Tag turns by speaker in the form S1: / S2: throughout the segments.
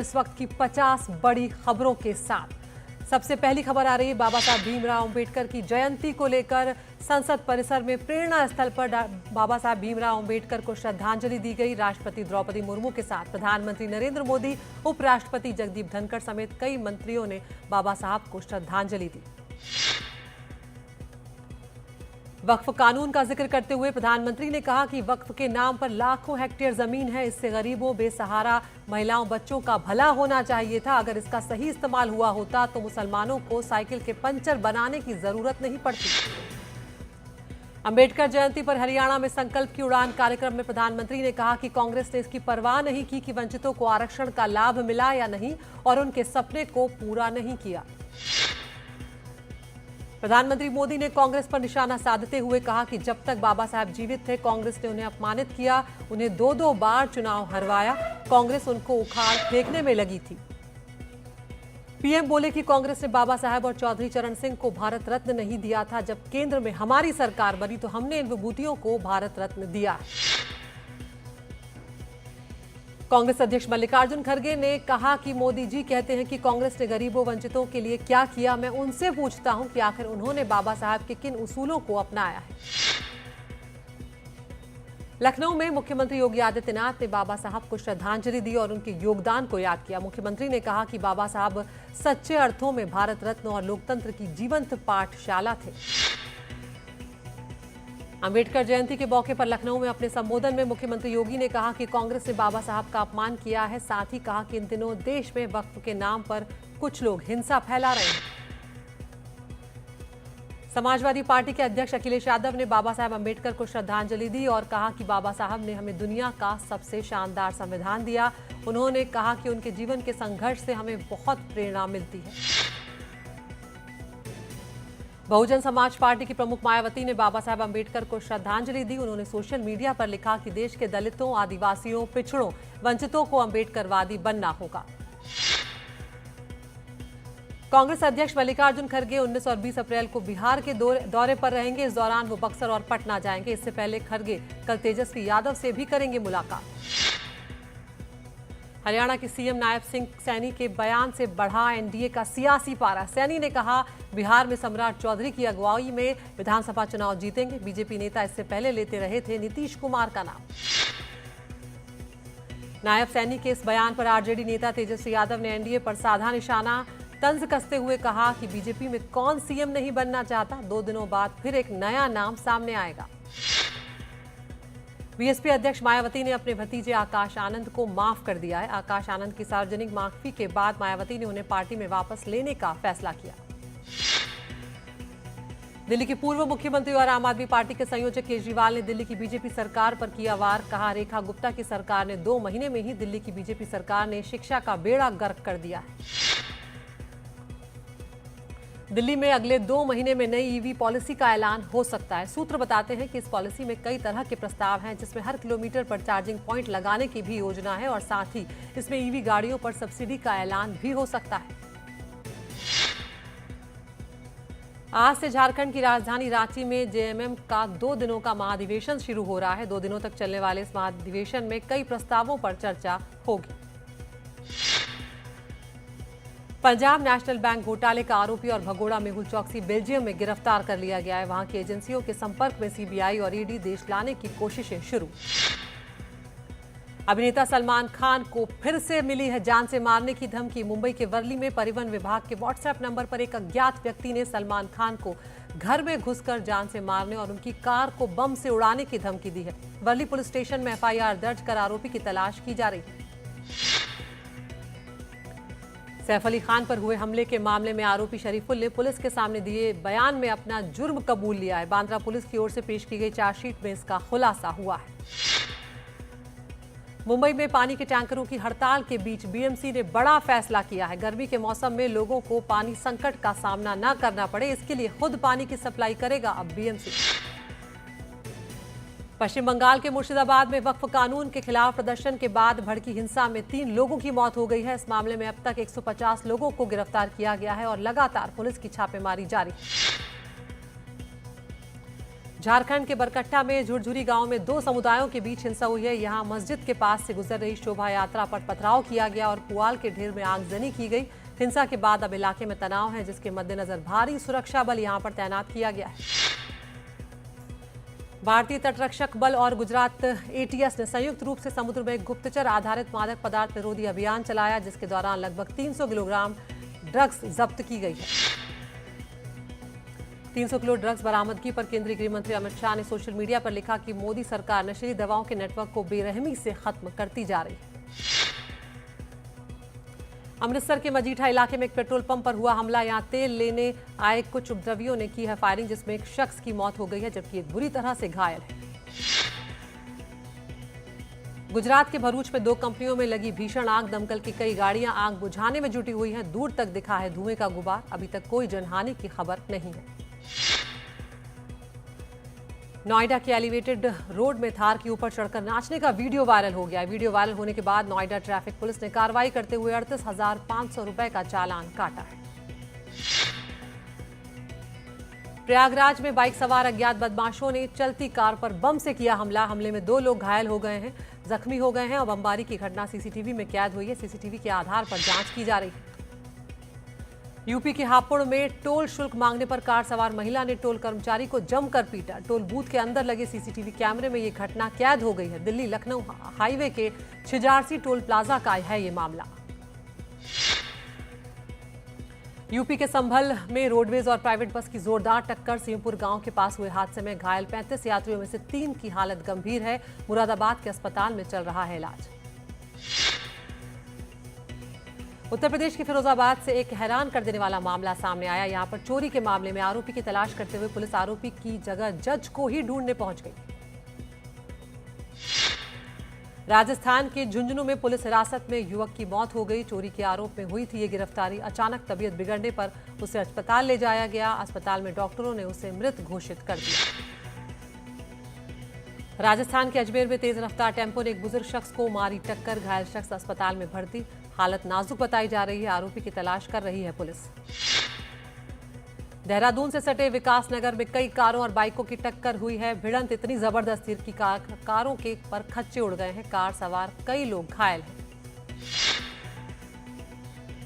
S1: इस वक्त की 50 बड़ी खबरों के साथ। सबसे पहली खबर आ रही है बाबा साहब भीमराव अंबेडकर की जयंती को लेकर। संसद परिसर में प्रेरणा स्थल पर बाबा साहब भीमराव अंबेडकर को श्रद्धांजलि दी गई। राष्ट्रपति द्रौपदी मुर्मू के साथ प्रधानमंत्री नरेंद्र मोदी, उपराष्ट्रपति जगदीप धनखड़ समेत कई मंत्रियों ने बाबा साहब को श्रद्धांजलि दी। वक्फ कानून का जिक्र करते हुए प्रधानमंत्री ने कहा कि वक्फ के नाम पर लाखों हेक्टेयर जमीन है, इससे गरीबों, बेसहारा महिलाओं, बच्चों का भला होना चाहिए था। अगर इसका सही इस्तेमाल हुआ होता तो मुसलमानों को साइकिल के पंचर बनाने की जरूरत नहीं पड़ती। अंबेडकर जयंती पर हरियाणा में संकल्प की उड़ान कार्यक्रम में प्रधानमंत्री ने कहा कि कांग्रेस ने इसकी परवाह नहीं की कि वंचितों को आरक्षण का लाभ मिला या नहीं और उनके सपने को पूरा नहीं किया। प्रधानमंत्री मोदी ने कांग्रेस पर निशाना साधते हुए कहा कि जब तक बाबा साहब जीवित थे कांग्रेस ने उन्हें अपमानित किया, उन्हें दो बार चुनाव हरवाया। कांग्रेस उनको उखाड़ फेंकने में लगी थी। पीएम बोले कि कांग्रेस ने बाबा साहब और चौधरी चरण सिंह को भारत रत्न नहीं दिया था। जब केंद्र में हमारी सरकार बनी तो हमने इन विभूतियों को भारत रत्न दिया। कांग्रेस अध्यक्ष मल्लिकार्जुन खड़गे ने कहा कि मोदी जी कहते हैं कि कांग्रेस ने गरीबों, वंचितों के लिए क्या किया। मैं उनसे पूछता हूं कि आखिर उन्होंने बाबा साहब के किन उसूलों को अपनाया है। लखनऊ में मुख्यमंत्री योगी आदित्यनाथ ने बाबा साहब को श्रद्धांजलि दी और उनके योगदान को याद किया। मुख्यमंत्री ने कहा कि बाबा साहब सच्चे अर्थों में भारत रत्न और लोकतंत्र की जीवंत पाठशाला थे। अंबेडकर जयंती के मौके पर लखनऊ में अपने संबोधन में मुख्यमंत्री योगी ने कहा कि कांग्रेस ने बाबा साहब का अपमान किया है। साथ ही कहा कि इन दिनों देश में वक्फ के नाम पर कुछ लोग हिंसा फैला रहे हैं। समाजवादी पार्टी के अध्यक्ष अखिलेश यादव ने बाबा साहब अंबेडकर को श्रद्धांजलि दी और कहा कि बाबा साहब ने हमें दुनिया का सबसे शानदार संविधान दिया। उन्होंने कहा कि उनके जीवन के संघर्ष से हमें बहुत प्रेरणा मिलती है। बहुजन समाज पार्टी की प्रमुख मायावती ने बाबा साहब अंबेडकर को श्रद्धांजलि दी। उन्होंने सोशल मीडिया पर लिखा कि देश के दलितों, आदिवासियों, पिछड़ों, वंचितों को अंबेडकरवादी बनना होगा। कांग्रेस अध्यक्ष मल्लिकार्जुन खड़गे 19 और 20 अप्रैल को बिहार के दौरे पर रहेंगे। इस दौरान वो बक्सर और पटना जाएंगे। इससे पहले खड़गे कल तेजस्वी यादव से भी करेंगे मुलाकात। हरियाणा के सीएम नायब सिंह सैनी के बयान से बढ़ा एनडीए का सियासी पारा। सैनी ने कहा बिहार में सम्राट चौधरी की अगुवाई में विधानसभा चुनाव जीतेंगे। बीजेपी नेता इससे पहले लेते रहे थे नीतीश कुमार का नाम। नायब सैनी के इस बयान पर आरजेडी नेता तेजस्वी यादव ने एनडीए पर साधा निशाना। तंज कसते हुए कहा कि बीजेपी में कौन सीएम नहीं बनना चाहता। 2 दिनों बाद फिर एक नया नाम सामने आएगा। बीएसपी अध्यक्ष मायावती ने अपने भतीजे आकाश आनंद को माफ कर दिया है। आकाश आनंद की सार्वजनिक माफी के बाद मायावती ने उन्हें पार्टी में वापस लेने का फैसला किया। दिल्ली के पूर्व मुख्यमंत्री और आम आदमी पार्टी के संयोजक केजरीवाल ने दिल्ली की बीजेपी सरकार पर किया वार। कहा रेखा गुप्ता की सरकार ने 2 महीने में ही दिल्ली की बीजेपी सरकार ने शिक्षा का बेड़ा गर्क कर दिया है। दिल्ली में अगले 2 महीने में नई ईवी पॉलिसी का ऐलान हो सकता है। सूत्र बताते हैं कि इस पॉलिसी में कई तरह के प्रस्ताव हैं, जिसमें हर किलोमीटर पर चार्जिंग पॉइंट लगाने की भी योजना है और साथ ही इसमें ईवी गाड़ियों पर सब्सिडी का ऐलान भी हो सकता है। आज से झारखंड की राजधानी रांची में जेएमएम का 2 दिनों का महाधिवेशन शुरू हो रहा है। 2 दिनों तक चलने वाले इस महाधिवेशन में कई प्रस्तावों पर चर्चा होगी। पंजाब नेशनल बैंक घोटाले का आरोपी और भगोड़ा मेहुल चौकसी बेल्जियम में गिरफ्तार कर लिया गया है। वहां की एजेंसियों के संपर्क में सीबीआई और ईडी देश लाने की कोशिशें शुरू। अभिनेता सलमान खान को फिर से मिली है जान से मारने की धमकी। मुंबई के वर्ली में परिवहन विभाग के व्हाट्सएप नंबर पर एक अज्ञात व्यक्ति ने सलमान खान को घर में घुसकर जान से मारने और उनकी कार को बम से उड़ाने की धमकी दी है। वर्ली पुलिस स्टेशन में एफआईआर दर्ज कर आरोपी की तलाश की जा रही है। सैफ अली खान पर हुए हमले के मामले में आरोपी शरीफुल ने पुलिस के सामने दिए बयान में अपना जुर्म कबूल लिया है। बांद्रा पुलिस की ओर से पेश की गई चार्जशीट में इसका खुलासा हुआ है। मुंबई में पानी के टैंकरों की हड़ताल के बीच बीएमसी ने बड़ा फैसला किया है। गर्मी के मौसम में लोगों को पानी संकट का सामना न करना पड़े, इसके लिए खुद पानी की सप्लाई करेगा अब बीएमसी। पश्चिम बंगाल के मुर्शिदाबाद में वक्फ कानून के खिलाफ प्रदर्शन के बाद भड़की हिंसा में 3 लोगों की मौत हो गई है। इस मामले में अब तक 150 लोगों को गिरफ्तार किया गया है और लगातार पुलिस की छापेमारी जारी है। झारखंड के बरकट्टा में झुरझुरी गांव में दो समुदायों के बीच हिंसा हुई है। यहां मस्जिद के पास से गुजर रही शोभा यात्रा पर पथराव किया गया और पुआल के ढेर में आगजनी की गई। हिंसा के बाद अब इलाके में तनाव है, जिसके मद्देनजर भारी सुरक्षा बल यहां पर तैनात किया गया है। भारतीय तटरक्षक बल और गुजरात एटीएस ने संयुक्त रूप से समुद्र में गुप्तचर आधारित मादक पदार्थ विरोधी अभियान चलाया, जिसके दौरान लगभग 300 किलोग्राम ड्रग्स जब्त की गई है। 300 किलो ड्रग्स बरामदगी पर केंद्रीय गृह मंत्री अमित शाह ने सोशल मीडिया पर लिखा कि मोदी सरकार नशीली दवाओं के नेटवर्क को बेरहमी से खत्म करती जा रही है। अमृतसर के मजीठा इलाके में एक पेट्रोल पंप पर हुआ हमला। यहां तेल लेने आए कुछ उपद्रवियों ने की है फायरिंग, जिसमें एक शख्स की मौत हो गई है जबकि एक बुरी तरह से घायल है। गुजरात के भरूच में दो कंपनियों में लगी भीषण आग। दमकल की कई गाड़ियां आग बुझाने में जुटी हुई हैं। दूर तक दिखा है धुएं का गुबार। अभी तक कोई जनहानि की खबर नहीं है। नोएडा के एलिवेटेड रोड में थार के ऊपर चढ़कर नाचने का वीडियो वायरल हो गया है। वीडियो वायरल होने के बाद नोएडा ट्रैफिक पुलिस ने कार्रवाई करते हुए 38,500 रुपए का चालान काटा है। प्रयागराज में बाइक सवार अज्ञात बदमाशों ने चलती कार पर बम से किया हमला। हमले में 2 लोग घायल हो गए हैं, जख्मी हो गए हैं और बमबारी की घटना सीसीटीवी में कैद हुई है। सीसीटीवी के आधार पर जांच की जा रही है। यूपी के हापुड़ में टोल शुल्क मांगने पर कार सवार महिला ने टोल कर्मचारी को जमकर पीटा। टोल बूथ के अंदर लगे सीसीटीवी कैमरे में ये घटना कैद हो गई है। दिल्ली लखनऊ हाईवे के छिजारसी टोल प्लाजा का है ये मामला। यूपी के संभल में रोडवेज और प्राइवेट बस की जोरदार टक्कर। सिंहपुर गांव के पास हुए हादसे में घायल 35 यात्रियों में से 3 की हालत गंभीर है। मुरादाबाद के अस्पताल में चल रहा है इलाज। उत्तर प्रदेश के फिरोजाबाद से एक हैरान कर देने वाला मामला सामने आया। यहां पर चोरी के मामले में आरोपी की तलाश करते हुए पुलिस आरोपी की जगह जज को ही ढूंढने पहुंच गई। राजस्थान के झुंझुनू में पुलिस हिरासत में युवक की मौत हो गई। चोरी के आरोप में हुई थी ये गिरफ्तारी। अचानक तबीयत बिगड़ने पर उसे अस्पताल ले जाया गया। अस्पताल में डॉक्टरों ने उसे मृत घोषित कर दिया। राजस्थान के अजमेर में तेज रफ्तार टेम्पो ने एक बुजुर्ग शख्स को मारी टक्कर। घायल शख्स अस्पताल में भर्ती, हालत नाजुक बताई जा रही है। आरोपी की तलाश कर रही है पुलिस। देहरादून से सटे विकास नगर में कई कारों और बाइकों की टक्कर हुई है। भिड़ंत इतनी जबरदस्त थी कि कारों के पर खच्चे उड़ गए हैं। कार सवार कई लोग घायल हैं।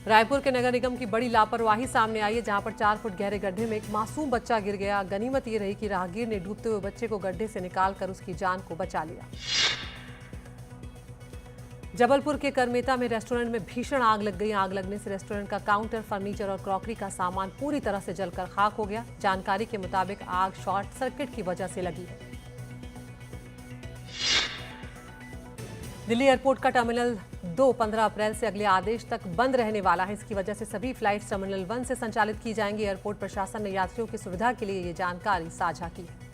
S1: रायपुर के नगर निगम की बड़ी लापरवाही सामने आई है, जहां पर 4 फुट गहरे गड्ढे में एक मासूम बच्चा गिर गया। गनीमत ये रही कि राहगीर ने डूबते हुए बच्चे को गड्ढे से निकालकर उसकी जान को बचा लिया। जबलपुर के करमेता में रेस्टोरेंट में भीषण आग लग गई। आग लगने से रेस्टोरेंट का काउंटर, फर्नीचर और क्रॉकरी का सामान पूरी तरह से जलकर खाक हो गया। जानकारी के मुताबिक आग शॉर्ट सर्किट की वजह से लगी है। दिल्ली एयरपोर्ट का टर्मिनल 2 15 अप्रैल से अगले आदेश तक बंद रहने वाला है। इसकी वजह से सभी फ्लाइट्स टर्मिनल 1 से संचालित की जाएंगी। एयरपोर्ट प्रशासन ने यात्रियों की सुविधा के लिए ये जानकारी साझा की है।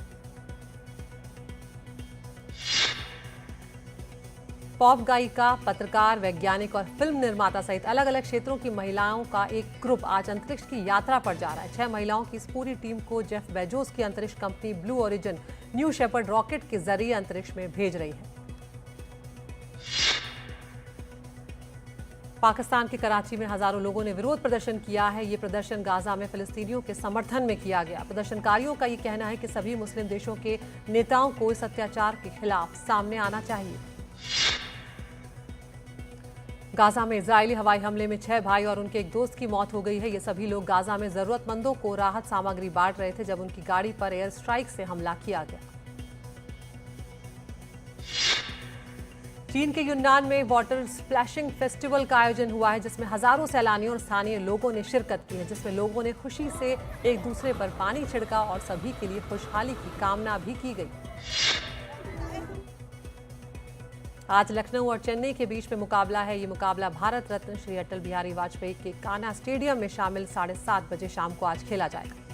S1: पॉप गायिका, पत्रकार, वैज्ञानिक और फिल्म निर्माता सहित अलग अलग क्षेत्रों की महिलाओं का एक ग्रुप आज अंतरिक्ष की यात्रा पर जा रहा है। 6 महिलाओं की इस पूरी टीम को जेफ बेजोस की अंतरिक्ष company blue origin New Shepard rocket के जरिए अंतरिक्ष में भेज रही है। पाकिस्तान के कराची में हजारों लोगों ने विरोध प्रदर्शन किया है। ये प्रदर्शन गाजा में फिलिस्तीनियों के समर्थन में किया गया। प्रदर्शनकारियों का ये कहना है कि सभी मुस्लिम देशों के नेताओं को इस अत्याचार के खिलाफ सामने आना चाहिए। गाजा में इजरायली हवाई हमले में 6 भाई और उनके एक दोस्त की मौत हो गई है। ये सभी लोग गाजा में जरूरतमंदों को राहत सामग्री बांट रहे थे जब उनकी गाड़ी पर एयर स्ट्राइक से हमला किया गया। चीन के यूनान में वाटर स्प्लैशिंग फेस्टिवल का आयोजन हुआ है, जिसमें हजारों सैलानियों और स्थानीय लोगों ने शिरकत की है। जिसमें लोगों ने खुशी से एक दूसरे पर पानी छिड़का और सभी के लिए खुशहाली की कामना भी की गई। आज लखनऊ और चेन्नई के बीच में मुकाबला है। ये मुकाबला भारत रत्न श्री अटल बिहारी वाजपेयी के कान्हा स्टेडियम में शामिल 7:30 बजे शाम को आज खेला जाएगा।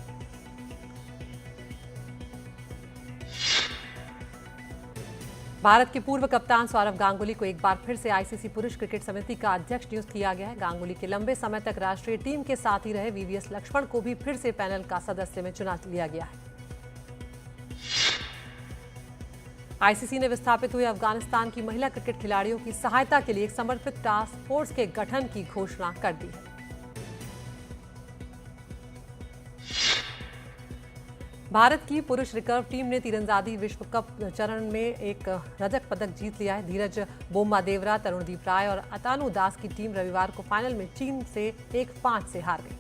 S1: भारत के पूर्व कप्तान सौरव गांगुली को एक बार फिर से आईसीसी पुरुष क्रिकेट समिति का अध्यक्ष नियुक्त किया गया है। गांगुली के लंबे समय तक राष्ट्रीय टीम के साथ ही रहे वीवीएस लक्ष्मण को भी फिर से पैनल का सदस्य में चुना लिया गया है। आईसीसी ने विस्थापित हुए अफगानिस्तान की महिला क्रिकेट खिलाड़ियों की सहायता के लिए एक समर्पित टास्क फोर्स के गठन की घोषणा कर दी है। भारत की पुरुष रिकर्व टीम ने तीरंदाजी विश्व कप चरण में एक रजत पदक जीत लिया है। धीरज बोम्बादेवरा, तरुणदीप राय और अतानु दास की टीम रविवार को फाइनल में चीन से 1-5 से हार गई।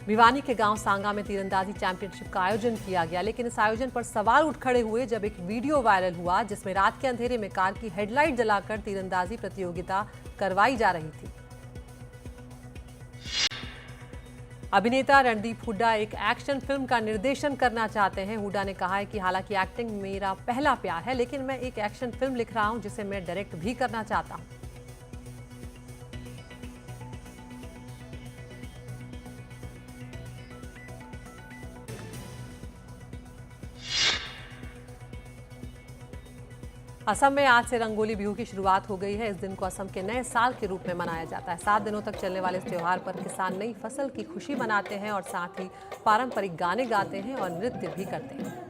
S1: भिवानी के गांव सांगा में तीरंदाजी चैंपियनशिप का आयोजन किया गया, लेकिन इस आयोजन पर सवाल उठ खड़े हुए जब एक वीडियो वायरल हुआ जिसमें रात के अंधेरे में कार की हेडलाइट जलाकर तीरंदाजी प्रतियोगिता करवाई जा रही थी। अभिनेता रणदीप हुड्डा एक एक्शन फिल्म का निर्देशन करना चाहते हैं। हुड्डा ने कहा है कि हालांकि एक्टिंग मेरा पहला प्यार है, लेकिन मैं एक एक्शन फिल्म लिख रहा हूं जिसे मैं डायरेक्ट भी करना चाहता हूं। असम में आज से रंगोली बिहू की शुरुआत हो गई है। इस दिन को असम के नए साल के रूप में मनाया जाता है। 7 दिनों तक चलने वाले इस त्योहार पर किसान नई फसल की खुशी मनाते हैं और साथ ही पारंपरिक गाने गाते हैं और नृत्य भी करते हैं।